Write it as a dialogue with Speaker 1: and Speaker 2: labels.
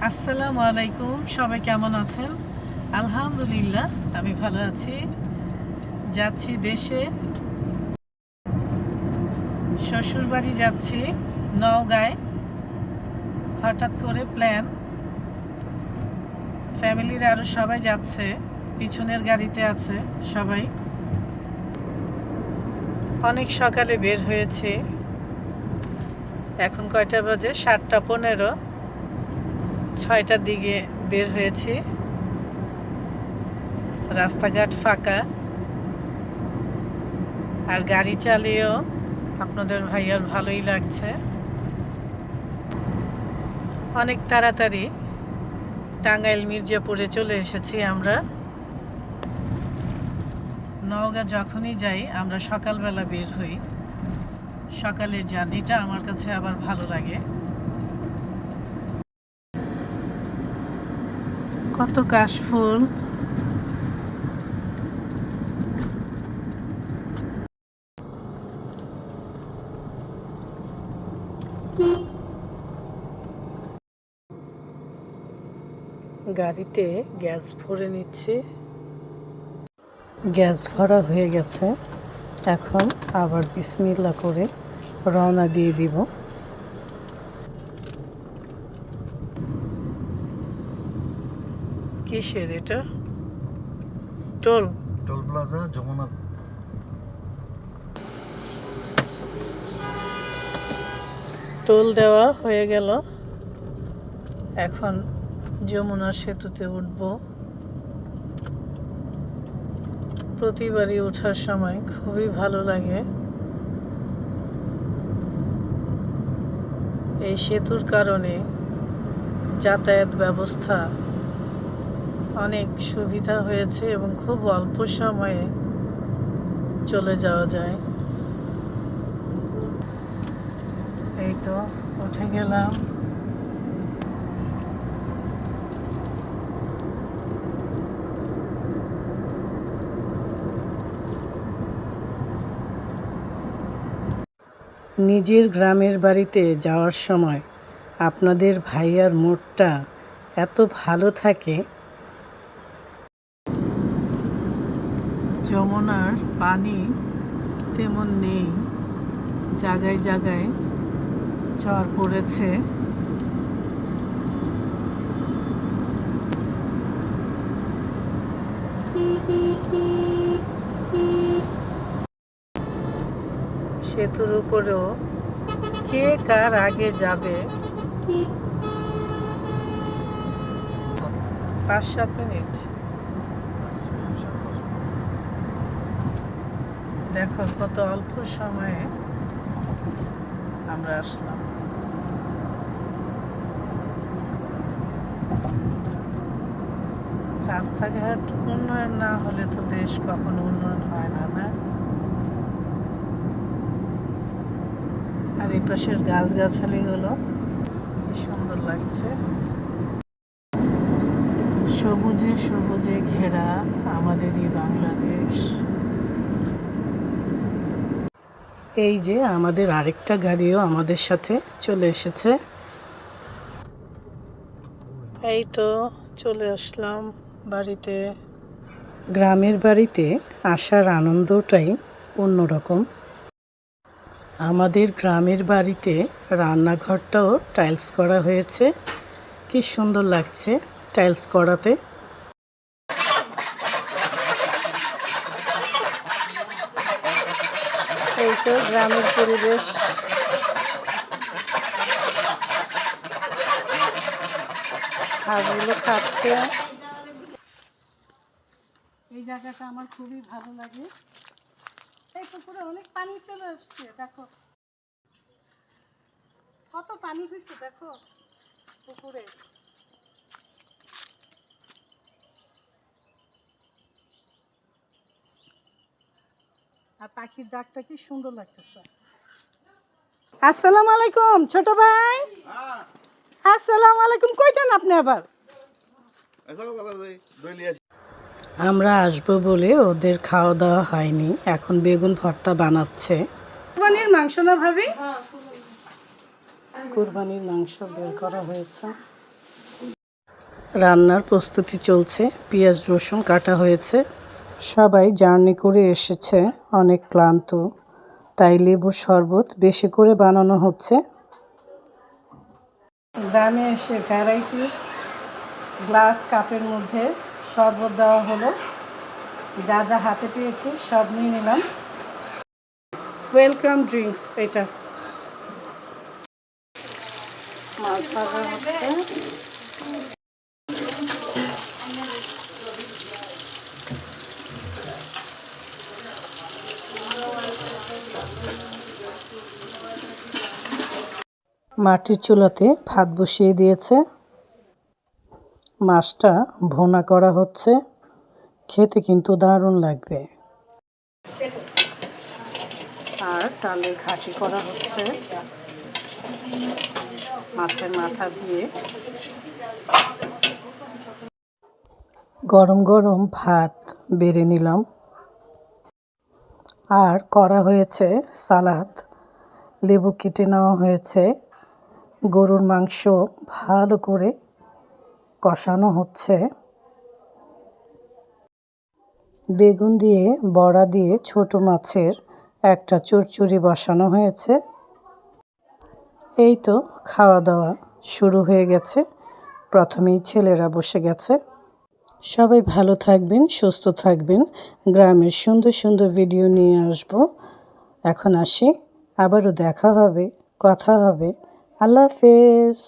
Speaker 1: আসসালামু আলাইকুম, সবাই কেমন আছেন? আলহামদুলিল্লাহ আমি ভালো আছি। যাচ্ছি দেশে, শ্বশুরবাড়ি যাচ্ছি নওগাঁয়। হঠাৎ করে প্ল্যান, ফ্যামিলির আরও সবাই যাচ্ছে, পিছনের গাড়িতে আছে সবাই। অনেক সকালে বের হয়েছে, এখন কয়টা বাজে? 7:15। 6টার দিকে বের হয়েছি। রাস্তাঘাট ফাঁকা, আর গাড়ি চালিয়েও আপনাদের ভাইয়ার ভালোই লাগছে। অনেক তাড়াতাড়ি টাঙ্গাইল মির্জাপুরে চলে এসেছি আমরা। নওগাঁ যখনই যাই আমরা সকালবেলা বের হই। সকালের জার্নিটা আমার কাছে আবার ভালো লাগে। কত কাশফুল, গাড়িতে গ্যাস ভরে নিচ্ছে। গ্যাস ভরা হয়ে গেছে, এখন আবার বিসমিল্লাহ করে রওনা দিয়ে দিব। কিসের এটা? Toll
Speaker 2: plaza Jamuna.
Speaker 1: টোল দেওয়া হয়ে গেল, এখন যমুনা সেতুতে উঠব। প্রতিবারই ওঠার সময় খুবই ভালো লাগে। এই সেতুর কারণে যাতায়াত ব্যবস্থা অনেক সুবিধা হয়েছে এবং খুব অল্প সময়ে চলে যাওয়া যায়। এই তো উঠে গেলাম। নিজের গ্রামের বাড়িতে যাওয়ার সময় আপনাদের ভাইয়ার মুডটা এত ভালো থাকে। যমুনার পানি তেমন নেই, জায়গায় জায়গায় চর পড়েছে। সেতুর উপরেও কে কার আগে যাবে 5-7 মিনিট। দেখো কত অল্প সময়ে আমরা আসলাম। রাস্তাঘাট উন্নয়ন না হলে তো দেশ কখনো উন্নয়ন হয় না, না? আর এই পাশের গাছগাছালিগুলো কি সুন্দর লাগছে। সবুজে সবুজে ঘেরা আমাদেরই বাংলাদেশ। এই যে আমাদের আরেকটা গাড়িও আমাদের সাথে চলে এসেছে। এই তো চলে আসলাম বাড়িতে। গ্রামের বাড়িতে আসার আনন্দটাই অন্যরকম। আমাদের গ্রামের বাড়িতে রান্নাঘরটাও টাইলস করা হয়েছে, কি সুন্দর লাগছে টাইলস করাতে। এই তো গ্রামের পরিবেশ। হাঁসগুলো খাচ্ছে। এই জায়গাটা আমার খুবই ভালো লাগে। এই পুকুরে অনেক পানি চলে আসছে, দেখো কত পানি হয়েছে, দেখো পুকুরে। আর পাখির ডাকটা কি সুন্দর লাগতেছে। আসসালামু আলাইকুম ছোট ভাই। আসসালামু আলাইকুম। কই যান আপনি আবার? আমরা আসবো বলে ওদের খাওয়া দাওয়া হয়নি, এখন বেগুন ভর্তা বানাচ্ছে। কুরবানির মাংস না ভাবি? কুরবানির মাংস বের করা হয়েছে। রান্নার প্রস্তুতি চলছে, পেঁয়াজ রসুন কাটা হয়েছে। সবাই জার্নি করে এসেছে, অনেক ক্লান্ত, তাই লেবুর শরবত বেশি করে বানানো হচ্ছে। গ্রামে এসে ভ্যারাইটিস গ্লাস কাপের মধ্যে শরবত দেওয়া হলো। যা যা হাতে পেয়েছি সব নিয়ে নিলাম। Welcome drinks. এটা মাছ ভাজা হচ্ছে। মাটির চুলাতে ভাত বসিয়ে দিয়েছে, মাছটা ভুনা করা হচ্ছে, খেতে কিন্তু দারুণ লাগবে। আর ডালের ঘাটি করা হচ্ছে মাছের মাথা দিয়ে। গরম গরম ভাত বেড়ে নিলাম। আর করা হয়েছে সালাদ, লেবু কেটে নেওয়া হয়েছে, গরুর মাংস ভালো করে কষানো হচ্ছে, বেগুন দিয়ে বড়া দিয়ে ছোট মাছের একটা চচ্চড়ি বসানো হয়েছে। এই তো খাওয়া দাওয়া শুরু হয়ে গেছে। প্রথমেই ছেলেরা বসে গেছে। সবাই ভালো থাকবেন, সুস্থ থাকবেন। গ্রামের সুন্দর সুন্দর ভিডিও নিয়ে আসব। এখন আসি, আবারও দেখা হবে, কথা হবে। আল্লাহ হাফেজ।